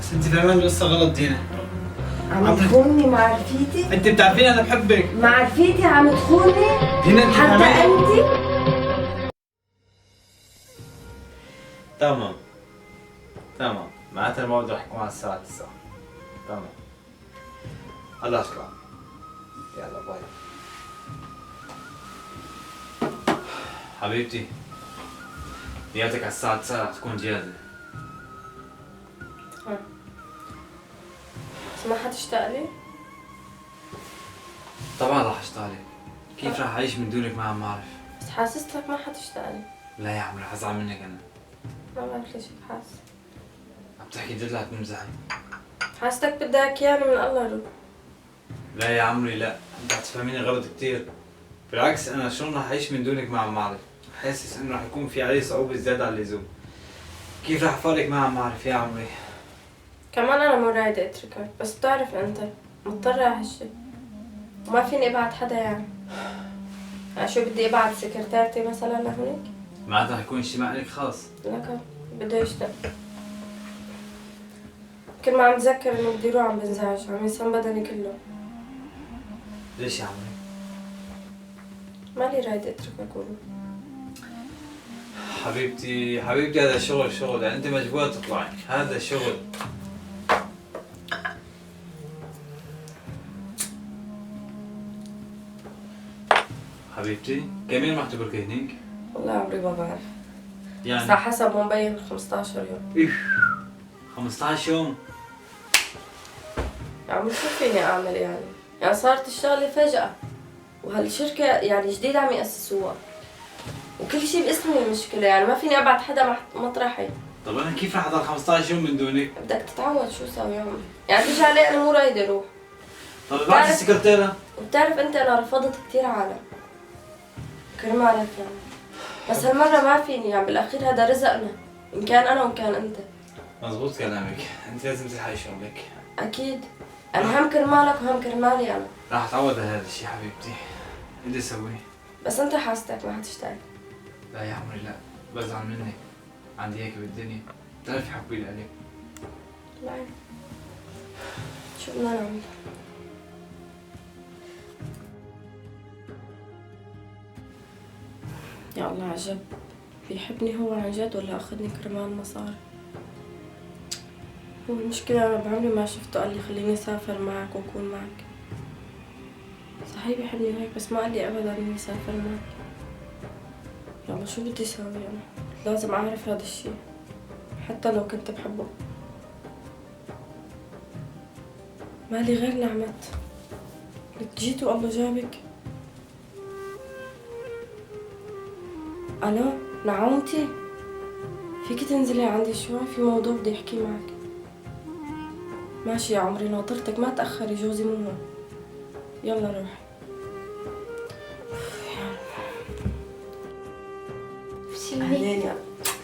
بس انت فاهمين القصه غلط دينا. عم تخوني مع رفيقتي؟ انت بتعرفين انا بحبك. مع رفيقتي عم تخوني؟ دينا انت حتى فاهمين؟ انت؟ تمام معناتها الموضوع حكون على الساعة 9. تمام الله يسلمك. يلا باي. حبيبتي نياتك على الساعة 9 رح تكون جاهزة. بس ما حتشتاق لي؟ طبعا رح اشتغلك. كيف رح اعيش من دونك ما عم بعرف. بس حاسستك ما حتشتاق لي. لا يا عم رح ازعل منك انا. ما بعرف ليش هيك حاسة. عم تحكي جد رح تمزحي. حاسستك بدك اياني من الله رو. لا يا عمري لا، انت عم تفهميني غلط كثير. بالعكس انا شلون رح اعيش من دونك ما عم بعرف. حاسس انه رح يكون في علي صعوبة زيادة عن اللزوم. كيف رح افارقك ما عم بعرف يا عمري. كمان انا مو رايدة اتركك، بس بتعرف انت مضطرة على هالشي. وما فيني ابعت حدا يعني شو بدي ابعت سكرتيرتي مثلا لهونيك؟ معناتها رح يكون شي معك خاص. لك بده يشتاق. كل ما عم تذكر انه بدي روح عم بنزعج، عم ينسم بدني كله. ليش يا عمري؟ مالي رايدة اتركك ولو. حبيبتي هذا شغل يعني انت مجبورة تطلعي، هذا شغل. حبيبتي كمين رح تبركي هنيك؟ والله عمري ما بعرف. يعني بس على حسب ما مبين 15 يوم. 15 يوم؟ يا عمي شو فيني اعمل يعني صارت الشغلة فجأة، وهالشركة يعني جديد عم يأسسوها، وكل شيء باسمي المشكلة، يعني ما فيني ابعت حدا مطرحي. طب انا كيف رح اضل 15 يوم من دونك؟ بدك تتعود شو سوي يا عمي، يعني تيجي علي انا مو رايدة اروح. طب ابعثي السكرتيرة. وبتعرف انت انا رفضت كثير عالم كرمالك يعني، بس هالمرة ما فيني، يعني بالاخير هذا رزقنا، ان كان انا وان كان انت. مزبوط كلامك، انت لازم تلحقي شغلك. اكيد انا هم كرمالك وهم كرمالي انا. راح اتعود على هذا الشيء حبيبتي. بدي اسويه. بس انت حاستك ما حتشتاق. لا يا عمري لا، بزعل منك. عندي هيك بالدنيا، بتعرفي حبي لك. بعرف. شو بدنا نعمل؟ يا الله عجب، بيحبني هو عن جد ولا اخذني كرمال مصاري؟ هو المشكلة انا بعمري ما شفته قال لي خليني اسافر معك واكون معك. صحيح بيحبني وهيك، بس ما قال لي ابدا اني اسافر معك. يلا شو بدي اسوي انا؟ لازم اعرف هذا الشي حتى لو كنت بحبه. مالي غير نعمت، لك جيت والله جابك. الو نعومتي، فيك تنزلي عندي شوي، في موضوع بدي احكي معك. ماشي يا عمري ناطرتك، ما تأخري، جوزي مو هون. يلا روحي. اهلين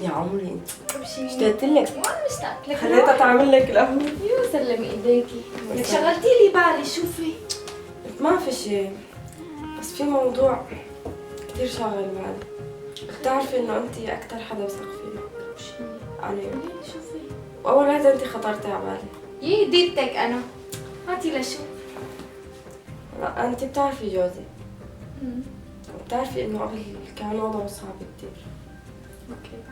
يا عمري، اشتقت لك. وانا مشتاقة لك. خليتها تعمل لك القهوة. يو سلمي ايديكي، لك شغلتي لي بالي. شوفي ما في شيء، بس في موضوع كثير شاغل بالي. بتعرفي انه انت اكثر حدا بثق فيه. شو علي. شوفي واول وحده انت خطرتي على بالي. يي ديرتك انا هاتي لشوف. لا انت بتعرفي جوزي، وبتعرفي انه قبل كان وضعه صعب كثير. اوكي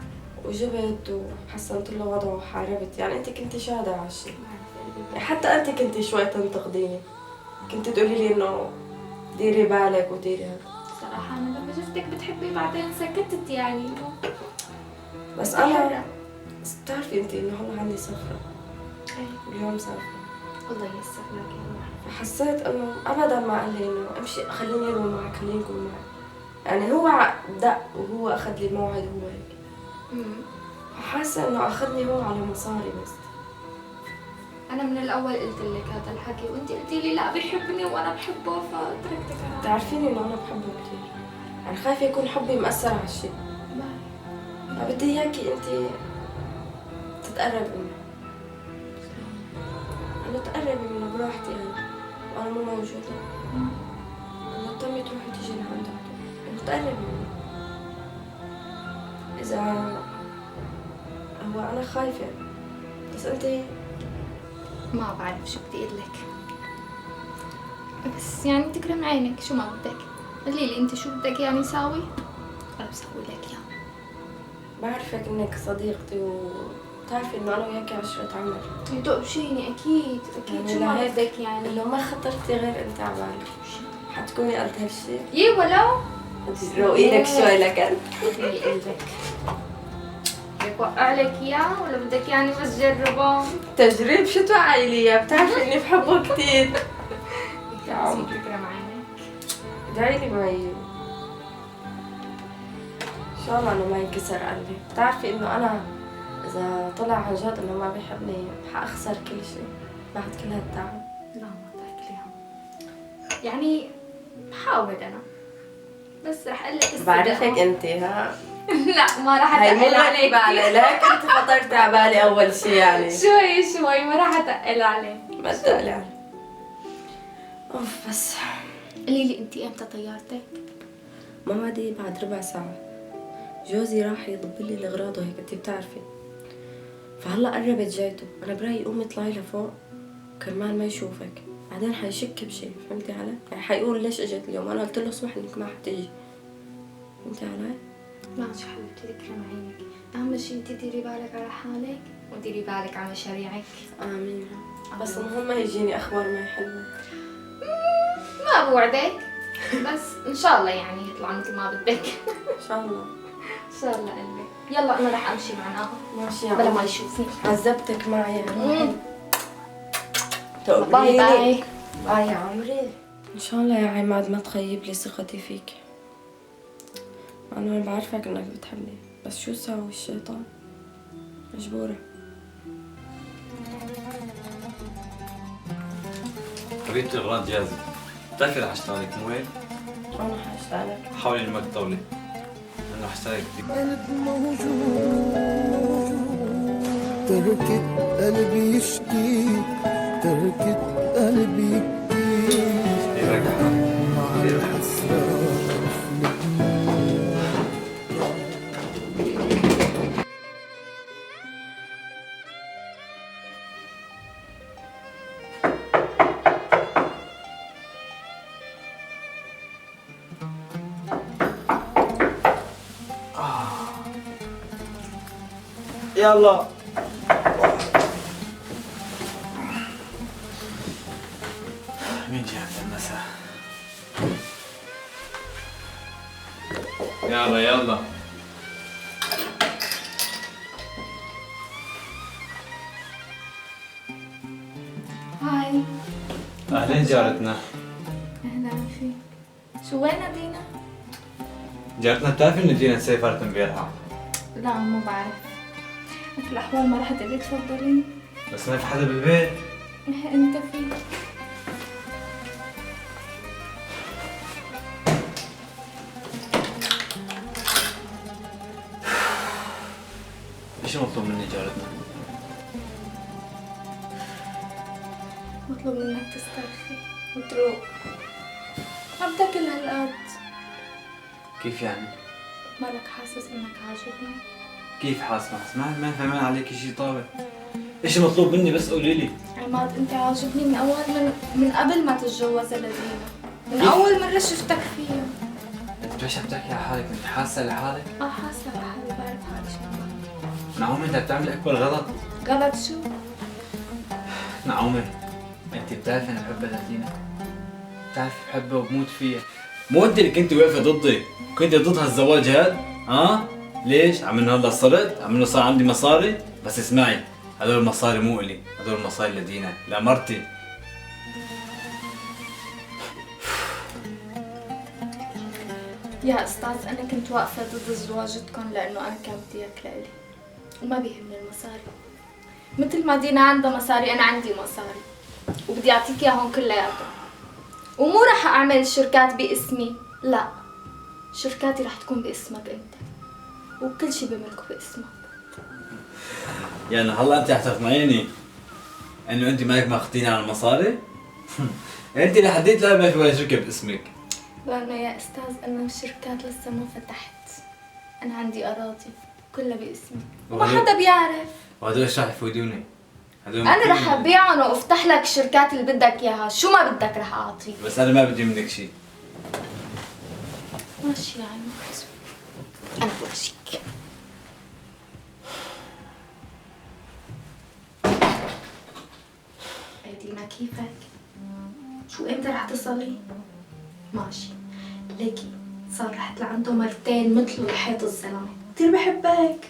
وجبت وحسنت له وضعه وحاربت، يعني انت كنتي شاهده على هالشيء. حتى انت كنتي شوي تنتقديني، كنت تقولي لي انه ديري بالك وديري هذا. صراحة انا لما شفتك بتحبي بعدين سكتت يعني. بس انا بتعرفي انت انه هلا عندي سفره. اليوم مسافره. الله ييسر لك يا روح. فحسيت انه ابدا ما قال لي انه امشي خليني اروح معك خليني اكون معك، يعني هو دق وهو اخذ لي موعد وهو هيك. فحاسه انه اخذني هو على مصاري بس. انا من الاول قلت لك هذا الحكي وانت قلتي لي لا بيحبني وانا بحبه فتركتك. تعرفيني انه انا بحبه كثير، يعني خايفه يكون حبي مأثر على الشيء. فبدي اياكي انت تتقربي منه، انه تقربي منه براحتي انا وانا مو موجوده، انه تضطري تروحي تيجي لعنده، انه تقربي منه. اذا هو انا خايفه، بس انت ما بعرف شو بدي اقول لك، بس يعني تكرم عينك، شو ما بدك قولي لي انت شو بدك يعني ساوي انا بسوي لك اياه. بعرفك انك صديقتي وبتعرفي انه انا وياكي عشرة عمر. تقبشيني اكيد اكيد، شو ما لهيك بدك يعني. انه ما خطرتي غير انت على بالي. حتكوني قد هالشي؟ يي ولو روقي لك شوي لكن بدي قلبك بدك وقع لك اياه ولا بدك يعني بس جربه؟ تجريب شو توعي لي اياه؟ بتعرفي اني بحبه كثير. يا عمري تكرم عينك. ادعي لي ما ان شاء الله انه ما ينكسر قلبي. بتعرفي انه انا اذا طلع عن جد انه ما بيحبني حاخسر كل شيء بعد كل هالتعب. لا ما تاكليها يعني بحاول انا، بس رح اقول لك بعرفك انت ها. لا ما رح هي مو اتقل عليك. غريبة علي، ليك انت خطرتي على بالي اول شيء يعني. شوي ما رح اتقل عليك. ما تقلي علي. اوف بس قولي لي انت امتى طيارتك؟ ماما دي بعد ربع ساعة. جوزي راح يضب لي الاغراض وهيك انت بتعرفي، فهلا قربت جايته. انا برايي قومي اطلعي لفوق كرمال ما يشوفك، بعدين حيشك بشي. فهمتي علي؟ يعني حيقول ليش اجت اليوم. انا قلت له اسمح انك ما حتيجي. فهمتي علي؟ ماشي حبيبتي تكرم عينك، اهم شيء انت ديري بالك على حالك وديري بالك على مشاريعك. امين. بس المهم ما يجيني اخبار ما حلوه. ما بوعدك بس ان شاء الله يعني يطلع مثل ما بدك. ان شاء الله. ان شاء الله قلبي. يلا انا رح امشي معناها ماشي يا بلا عمري. ما يشوفني. عذبتك معي يعني. باي تقبليني. باي. باي يا عمري. ان شاء الله يا عماد ما تخيب لي ثقتي فيك، مع انه انا بعرفك انك بتحبني، بس شو ساوي الشيطان؟ مجبورة. حبيبتي الغراض جاهزة. بتعرفي رح اشتغلك مو هيك؟ انا حاشتغلك. حاولي انه ما تطولي لانه حشتغلك كثير. تركت قلبي يشكي، تركت قلبي يبكي مع الحسرة يلا مين جاء عند المساء؟ يلا هاي اهلين جارتنا. اهلا فيك. شو وين دينا؟ جارتنا بتعرفي انه دينا سافرت امبارحة، لا ما بعرف. في الاحوال ما رح تقدري تفضلي. بس ما في حدا بالبيت. إيه انت فيك. ايش مطلوب مني جارتنا؟ مطلوب منك تسترخي وتروق. ما بدك كل هالقد. كيف يعني؟ مالك حاسس انك عاجبني؟ كيف حاسة؟ ما فهمان عليك شيء طابع. ايش مطلوب مني بس قولي لي. عماد انت عاجبني من اول من قبل ما تتجوز لدينا، من اول مرة شفتك فيها. انت ليش عم تحكي على حالك؟ انت حاسة لحالك؟ حاسة بحالي، بعرف حالي شو نعومة انت بتعمل اكبر غلط. غلط. شو؟ نعومة انت بتعرفي انا بحبها لدينا، بتعرفي بحبها وبموت فيها. مو انت اللي كنت واقفة ضدي، كنت ضد هالزواج هاد؟ ها؟ ليش؟ عم انه هلا صرت؟ عم انه صار عندي مصاري؟ بس اسمعي، هدول المصاري مو الي، هدول المصاري لدينا، لمرتي. يا استاذ انا كنت واقفة ضد زواجتكم لانه انا كان بدي اياك لإلي وما بيهمني المصاري. مثل ما دينا عندها مصاري انا عندي مصاري وبدي اعطيك اياهم كلياتهم. ومو رح اعمل شركات باسمي، لا شركاتي رح تكون باسمك انت وكل شي بملكه باسمك. يعني هلا انت رح تقنعيني انه انت مالك ماخذتيني على المصاري؟ انت لحديت لا ما في ولا شركة باسمك. لانه يا استاذ انا الشركات لسه ما فتحت، انا عندي اراضي كلها باسمي وما وهدول- حدا بيعرف. وهدول ايش رح يفيدوني؟ انا رح ابيعهم وافتح لك الشركات اللي بدك اياها، شو ما بدك رح اعطيك. بس انا ما بدي منك شيء. ماشي يا عمي، انا بورجيك. دينا كيفك؟ شو امتى رح تصلي؟ ماشي، ليكي صار رحت لعنده مرتين مثله لحيط الزلمه، كثير بحبك،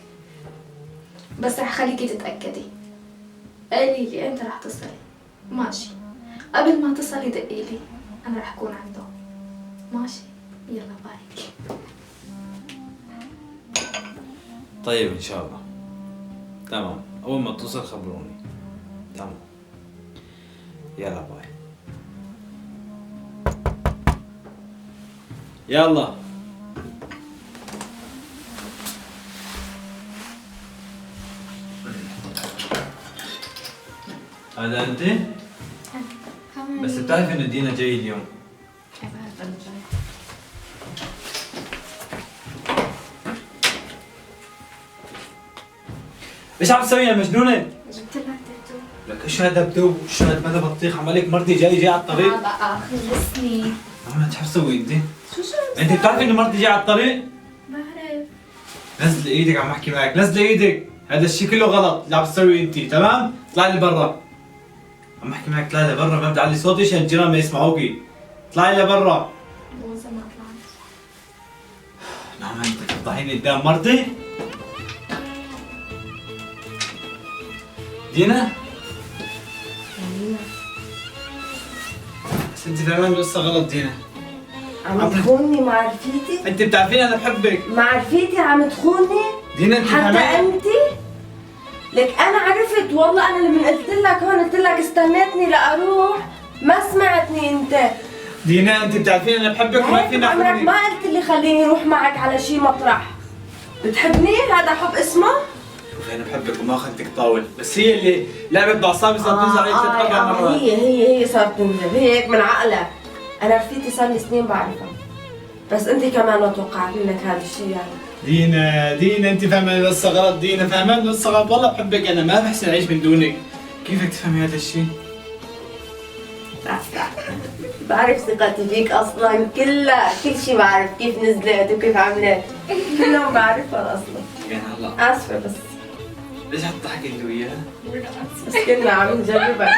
بس رح خليكي تتاكدي. قالي لي امتى رح تصلي؟ ماشي، قبل ما تصلي دقي لي، انا رح اكون عنده. ماشي، يلا باي. طيب ان شاء الله. تمام، اول ما توصل خبروني. تمام، يلا باي. يلا. هذا انت؟ بس بتعرفي انه دينا جاي اليوم. بعرف انا جاي. ايش عم تسوي يا مجنونة؟ جبت لك تاتو. لك ايش هذا بدو؟ ايش هذا ماذا بطيخ عمالك مرتي جاي على الطريق؟ بقى خلصني. عم شو تسوي انت؟ شو انت بتعرفي انه مرتي جاي على الطريق؟ بعرف. نزل ايدك، عم احكي معك، نزل ايدك، هذا الشيء كله غلط اللي عم تسويه انت، تمام؟ اطلعي لي برا. عم احكي معك، اطلعي لبرا، ما بدي اعلي صوتي عشان الجيران ما يسمعوكي. اطلعي لبرا. وإذا ما طلعت؟ نعم انت تفضحيني قدام مرتي؟ دينا؟ دينا بس انت فاهمان القصة غلط دينا. عم تخوني مع رفيقتي؟ انت بتعرفيني انا بحبك. مع رفيقتي عم تخوني؟ دينا انت حتى فاهمان؟ انت؟ لك انا عرفت والله، انا لما قلت لك هون قلت لك استنيتني لاروح، ما سمعتني انت. دينا انت بتعرفيني انا بحبك وما فينا عمرك اخونك. ما قلت لي خليني اروح معك على شي مطرح. بتحبني؟ هذا حب اسمه؟ شوفي انا بحبك وما اخذتك طاول، بس هي اللي لعبت باعصابي صارت تنزل علي 3-4 مرات. هي صارت تنزل هيك من عقلك. انا رفيقتي صار لي سنين بعرفها، بس انت كمان ما توقعت لك هذا الشيء يعني. دينا انت فاهمان القصة غلط. دينا فاهمان القصة غلط، والله بحبك انا، ما بحسن اعيش من دونك. كيفك تفهمي هذا الشيء؟ بعرف ثقتي فيك اصلا كلها، كل شيء بعرف، كيف نزلت وكيف عملت، كلهم بعرفها اصلا. يعني هلا اسفه بس ليش عم تضحكي انت وياها؟ بس كنا عم نجربك.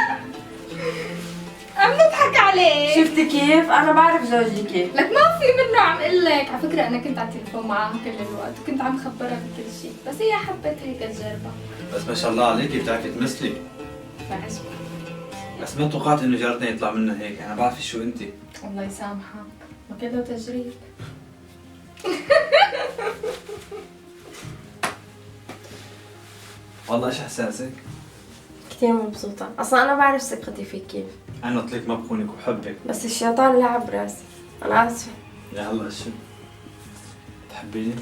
عم نضحك عليه. شفتي كيف؟ انا بعرف زوجي كيف. لك ما في منه، عم اقول لك على فكره انا كنت على التليفون معها كل الوقت وكنت عم خبرها بكل شيء، بس هي حبت هيك تجربها. بس ما شاء الله عليكي بتعرفي تمثلي. بعجبك. بس ما توقعت انه جارتنا يطلع منها هيك، انا بعرف شو انت. الله يسامحك، ما كله تجريب. والله ايش احساسك؟ كثير مبسوطة، اصلا انا بعرف ثقتي فيك كيف، انا قلت لك ما بخونك وبحبك. بس الشيطان لعب راسي، انا اسفة. يا هلا شو؟ تحبيني؟